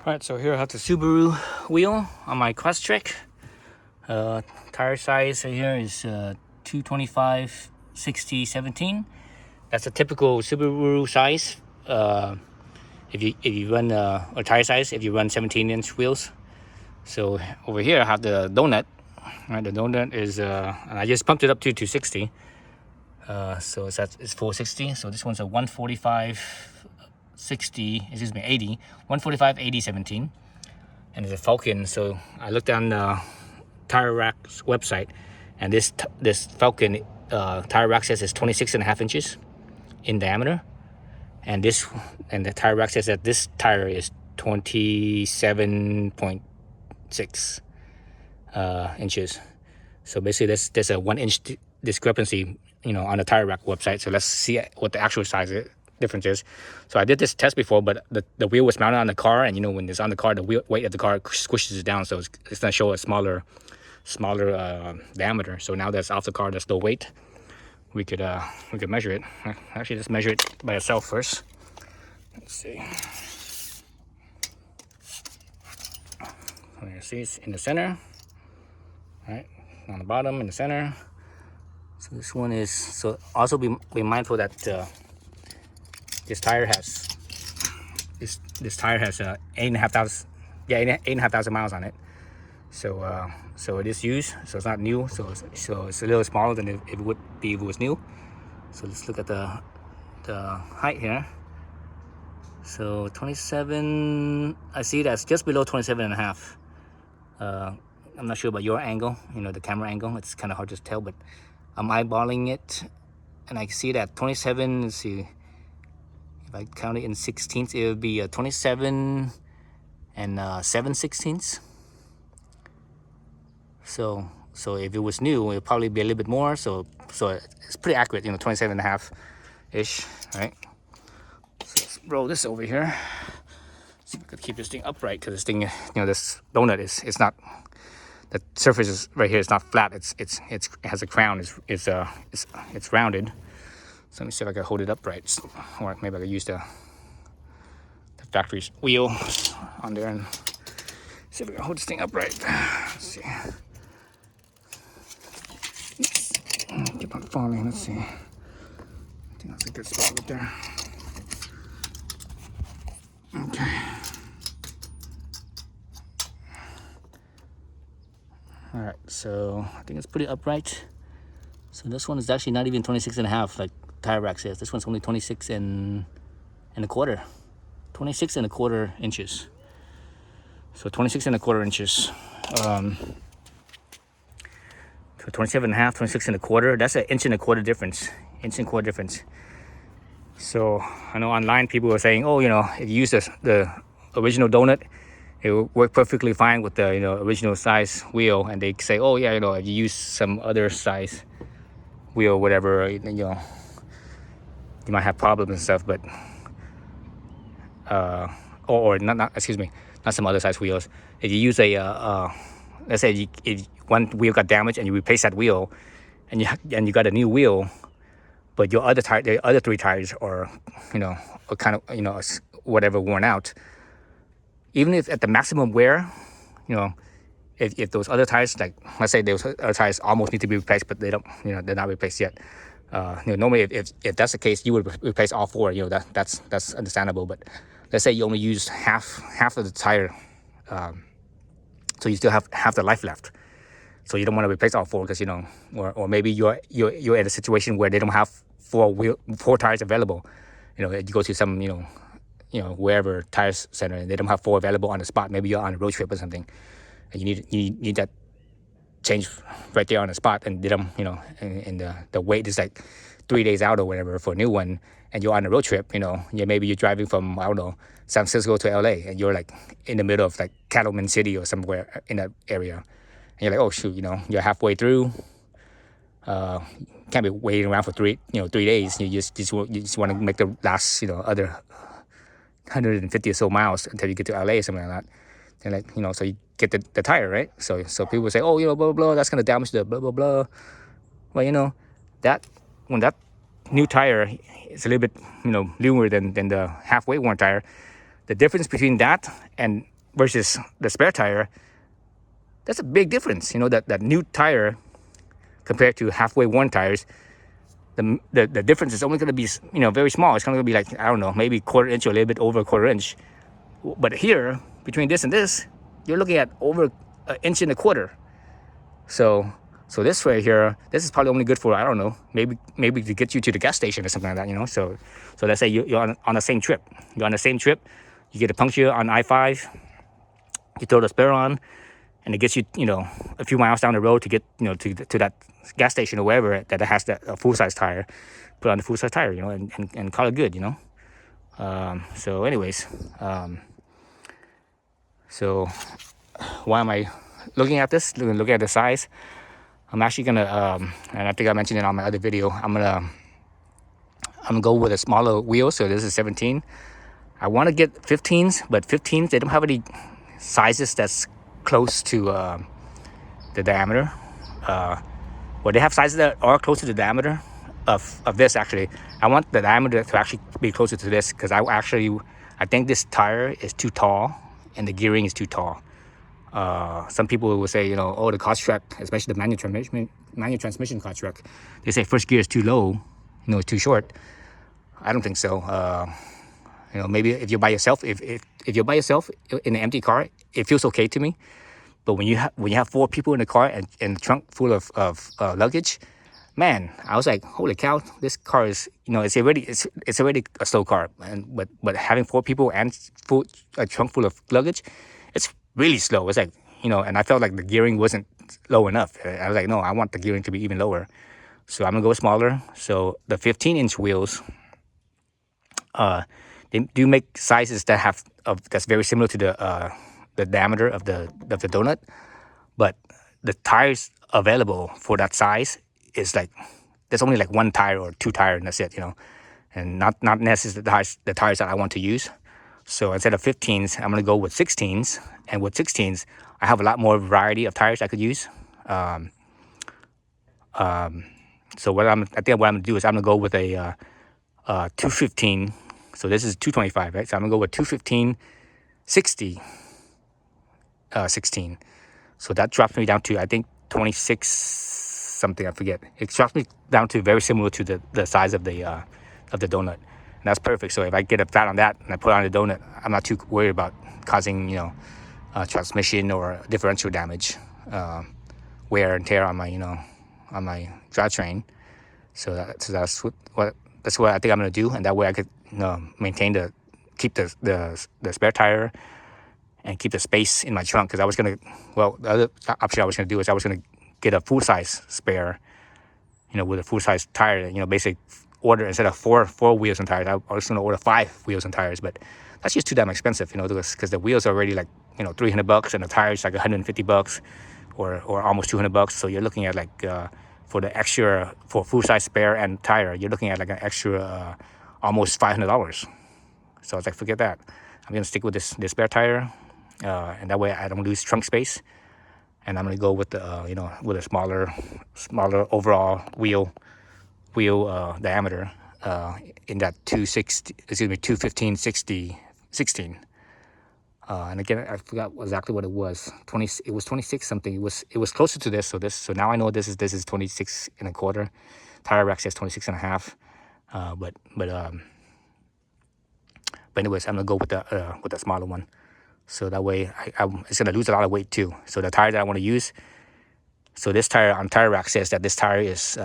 Alright, so here I have the Subaru wheel on my Crosstrek. Tire size here is 225 60 17. That's a typical Subaru size. If you run or tire size if you run 17-inch wheels. So over here I have the donut. Right, the donut is and I just pumped it up to 260. So it's 460. So this one's a 145 60, excuse me, 80, 145 80 17, and it's a Falcon. So I looked on Tire Rack's website, and this Falcon Tire Rack says it's 26.5 inches in diameter, and the Tire Rack says that this tire is 27.6 inches. So basically there's a 1-inch discrepancy, on the Tire Rack website. So let's see what the actual size difference is. So I did this test before, but the wheel was mounted on the car, and when it's on the car, the weight of the car squishes it down, so it's gonna show a smaller diameter. So now that's off the car, that's no weight. We could measure it. Actually, let's measure it by itself first. Let's see. So you see it's in the center, right? On the bottom, in the center. So this one is, so also be mindful that this tire has 8,500 miles on it. So it is used, so it's not new. So it's a little smaller than it would be if it was new. So let's look at the height here. So 27, I see that's just below 27.5. I'm not sure about your angle, the camera angle. It's kind of hard to tell, but I'm eyeballing it, and I can see that 27. Let's see, if I count it in 16ths, it would be 27 and 7/16. So if it was new, it would probably be a little bit more. So it's pretty accurate, 27.5 ish, right? So let's roll this over here. See if I could keep this thing upright, because this thing, this donut it's not. The surface is right here. It's not flat. It has a crown. It's rounded. So let me see if I can hold it upright, or maybe I could use the factory's wheel on there and see if we can hold this thing upright. Let's see. Keep on falling. Let's see. I think that's a good spot right there. Okay. All right. So I think it's pretty upright. So this one is actually not even 26.5 like Tire Rack says. This one's only 26 and a quarter. 26 and a quarter inches. So 26 and a quarter inches. So 27.5, 26 and a quarter. That's an inch and a quarter difference. So I know online people were saying, oh, if you use the original donut, it will work perfectly fine with the original size wheel. And they say, oh yeah, if you use some other size wheel, whatever, you might have problems and stuff. But or not excuse me, not some other size wheels. If you use let's say if one wheel got damaged and you replace that wheel, and you got a new wheel, but your the other 3 tires are kind of whatever worn out. Even if at the maximum wear, if those other tires, like let's say those other tires almost need to be replaced, but they don't, they're not replaced yet. Normally if that's the case, you would replace all 4. That's understandable. But let's say you only use half of the tire, so you still have half the life left. So you don't want to replace all 4 because or maybe you're in a situation where they don't have 4 tires available. You go to some wherever tire center, and they don't have 4 available on the spot. Maybe you're on a road trip or something, and you need that change right there on the spot, and they don't, and the wait is like 3 days out or whatever for a new one, and you're on a road trip. Maybe you're driving from, I don't know, San Francisco to LA, and you're like in the middle of like Cattleman City or somewhere in that area, and you're like, oh shoot, you're halfway through. Can't be waiting around for 3 days. You just want to make the last other 150 or so miles until you get to LA or something like that. And so you get the tire, right? So people say, oh, blah blah blah, that's gonna damage the blah blah blah. Well, that when that new tire is a little bit newer than the halfway worn tire, the difference between that and versus the spare tire, that's a big difference. You know, that new tire compared to halfway worn tires, the difference is only going to be, you know, very small. It's going to be like, I don't know, maybe quarter inch or a little bit over a quarter inch. But here, between this and this, you're looking at over an inch and a quarter. So this right here, this is probably only good for, I don't know, maybe to get you to the gas station or something like that, you know. So let's say you're on the same trip. You're on the same trip. You get a puncture on I-5. You throw the spare on, and it gets you, you know, a few miles down the road to get, you know, to that gas station or wherever that has a full-size tire. Put on the full-size tire, you know, and call it good, you know. So anyways, so why am I looking at this? Looking at the size. I'm actually gonna, and I think I mentioned it on my other video, I'm gonna go with a smaller wheel. So this is 17. I want to get 15s, but 15s, they don't have any sizes that's close to the diameter. Well, they have sizes that are close to the diameter of this. Actually, I want the diameter to actually be closer to this, because I think this tire is too tall and the gearing is too tall. Some people will say, you know, oh, the Crosstrek, especially the manual transmission Crosstrek, they say first gear is too low, you know, it's too short. I don't think so. You know, maybe if you're by yourself, if you're by yourself in an empty car, it feels okay to me. But when you have 4 people in the car and the trunk full of luggage, man, I was like, holy cow, this car is, you know, it's already a slow car, but having 4 people and a trunk full of luggage, it's really slow. It's like, you know, and I felt like the gearing wasn't low enough. I was like, no, I want the gearing to be even lower. So I'm gonna go smaller. So the 15-inch wheels, they do make sizes that's very similar to the diameter of the donut, but the tires available for that size is like, there's only like 1 tire or 2 tires, and that's it, you know, and not necessarily the tires that I want to use. So instead of 15s, I'm gonna go with 16s, and with 16s, I have a lot more variety of tires I could use. So what I'm gonna do is I'm gonna go with a 215. So this is 225, right? So I'm gonna go with 215 60 16. So that drops me down to, I think, 26 something, I forget. It drops me down to very similar to the size of the donut, and that's perfect. So if I get a flat on that and I put on the donut, I'm not too worried about causing, you know, transmission or differential damage, wear and tear on my, you know, on my drivetrain. So that's what I think I'm gonna do, and that way I could, you know, keep the spare tire and keep the space in my trunk. Because I was gonna, well, the other option I was gonna do is I was gonna get a full-size spare, you know, with a full-size tire. You know, basically order, instead of four wheels and tires, I was gonna order 5 wheels and tires. But that's just too damn expensive, you know, because the wheels are already like, you know, $300, and the tires like $150 or almost $200. So you're looking at like for the extra, for full-size spare and tire, you're looking at like an extra almost $500. So I was like, forget that. I'm gonna stick with this spare tire, and that way I don't lose trunk space. And I'm gonna go with the you know, with a smaller overall wheel diameter in that 215 60 16. And again, I forgot exactly what it was. It was 26 something. It was closer to this. So now I know this is 26 and a quarter. Tire rack says 26 and a half. But anyways, I'm gonna go with the smaller one. So that way it's gonna lose a lot of weight too. So the tire that I want to use. So this tire on Tire Rack says that this tire is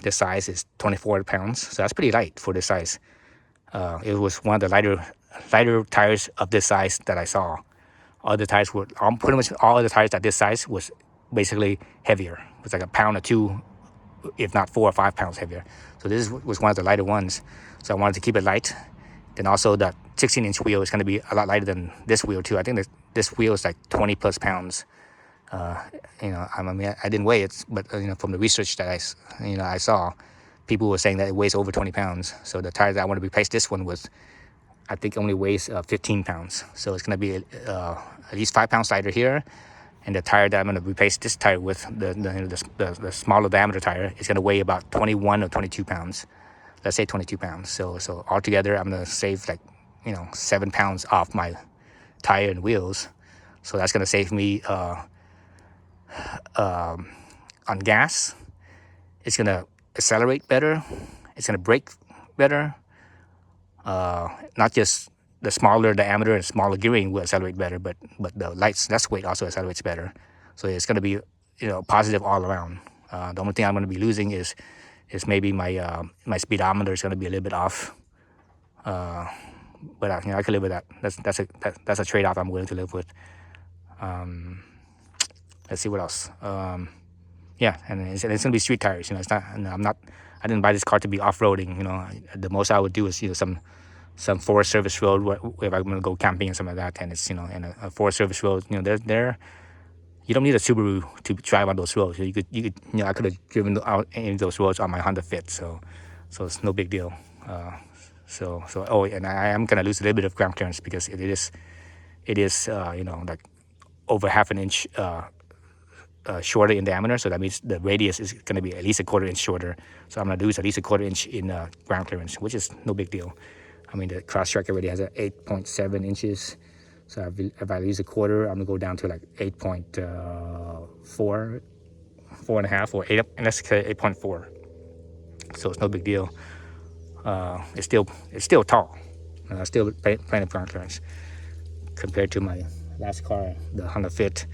this size is 24 pounds. So that's pretty light for this size. It was one of the lighter tires of this size that I saw. Other tires were pretty much all of the tires at this size was basically heavier. It was like a pound or 2, if not 4 or 5 pounds heavier. So this was one of the lighter ones. So I wanted to keep it light. Then also that 16-inch wheel is going to be a lot lighter than this wheel too. I think this wheel is like 20 plus pounds. You know, I mean, I didn't weigh it, but you know, from the research that I saw, people were saying that it weighs over 20 pounds. So the tire that I want to replace this one with, I think only weighs 15 pounds. So it's going to be at least 5 pounds lighter here. And the tire that I'm going to replace this tire with, the smaller diameter tire, is going to weigh about 21 or 22 pounds. Let's say 22 pounds. So altogether, I'm going to save like 7 pounds off my tire and wheels. So that's gonna save me on gas. It's gonna accelerate better. It's gonna brake better. Not just the smaller diameter and smaller gearing will accelerate better, but the less weight also accelerates better. So it's gonna be positive all around. The only thing I'm gonna be losing is maybe my my speedometer is gonna be a little bit off. But I can live with that. That's a trade-off I'm willing to live with. Let's see what else. Yeah, and it's gonna be street tires. It's not. I didn't buy this car to be off-roading. The most I would do is some Forest Service road where I'm gonna go camping and something like that. And it's in a Forest Service road. There. You don't need a Subaru to drive on those roads. You could I could have driven out any of those roads on my Honda Fit. So it's no big deal. And I am gonna lose a little bit of ground clearance because it is like over half an inch shorter in diameter. So that means the radius is going to be at least a quarter inch shorter. So I'm going to lose at least a quarter inch in ground clearance, which is no big deal. I mean, the Crosstrek already has 8.7 inches. So if I lose a quarter, I'm going to go down to like 8.4, 4.5, or 8, and let's say 8.4. So it's no big deal. It's still tall. Still plenty of ground clearance compared to my last car, the Honda Fit.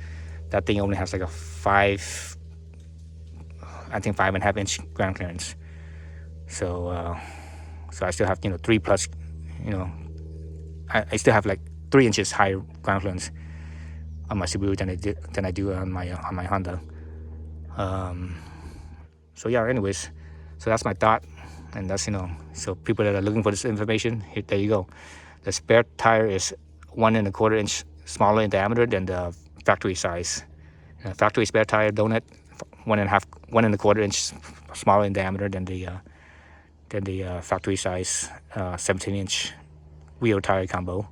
That thing only has like a 5.5 inch ground clearance. So I still have 3 plus. I still have like 3 inches higher ground clearance on my Subaru than I do on my Honda. So yeah. Anyways, so that's my thought, and that's So people that are looking for this information, there you go. The spare tire is 1.25 inch smaller in diameter than the factory size. Factory spare tire donut, 1.25 inch smaller in diameter than the factory size 17 inch wheel tire combo.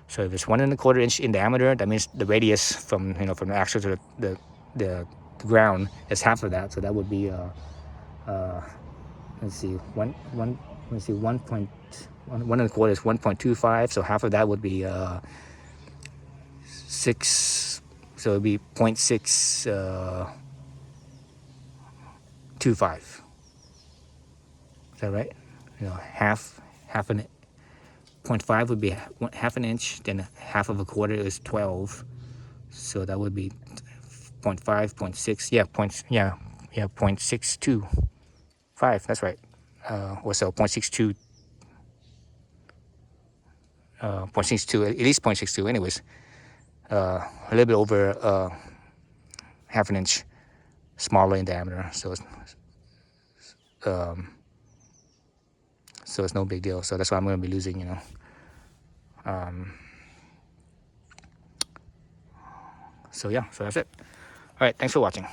So if it's 1.25 inch in diameter, that means the radius from the axle to the ground is half of that. So that would be let's see, 1.25 is 1.25. So half of that would be 6. So it'd be 0.625. Is that right? Half an 0.5 would be half an inch. Then half of a quarter is 12. So that would be 0.5, 0.6. Yeah, 0.625. That's right. Or so 0.62. 0.62, at least 0.62. Anyways, a little bit over half an inch smaller in diameter. So it's no big deal. So that's why I'm going to be losing. So yeah. So that's it. All right. Thanks for watching.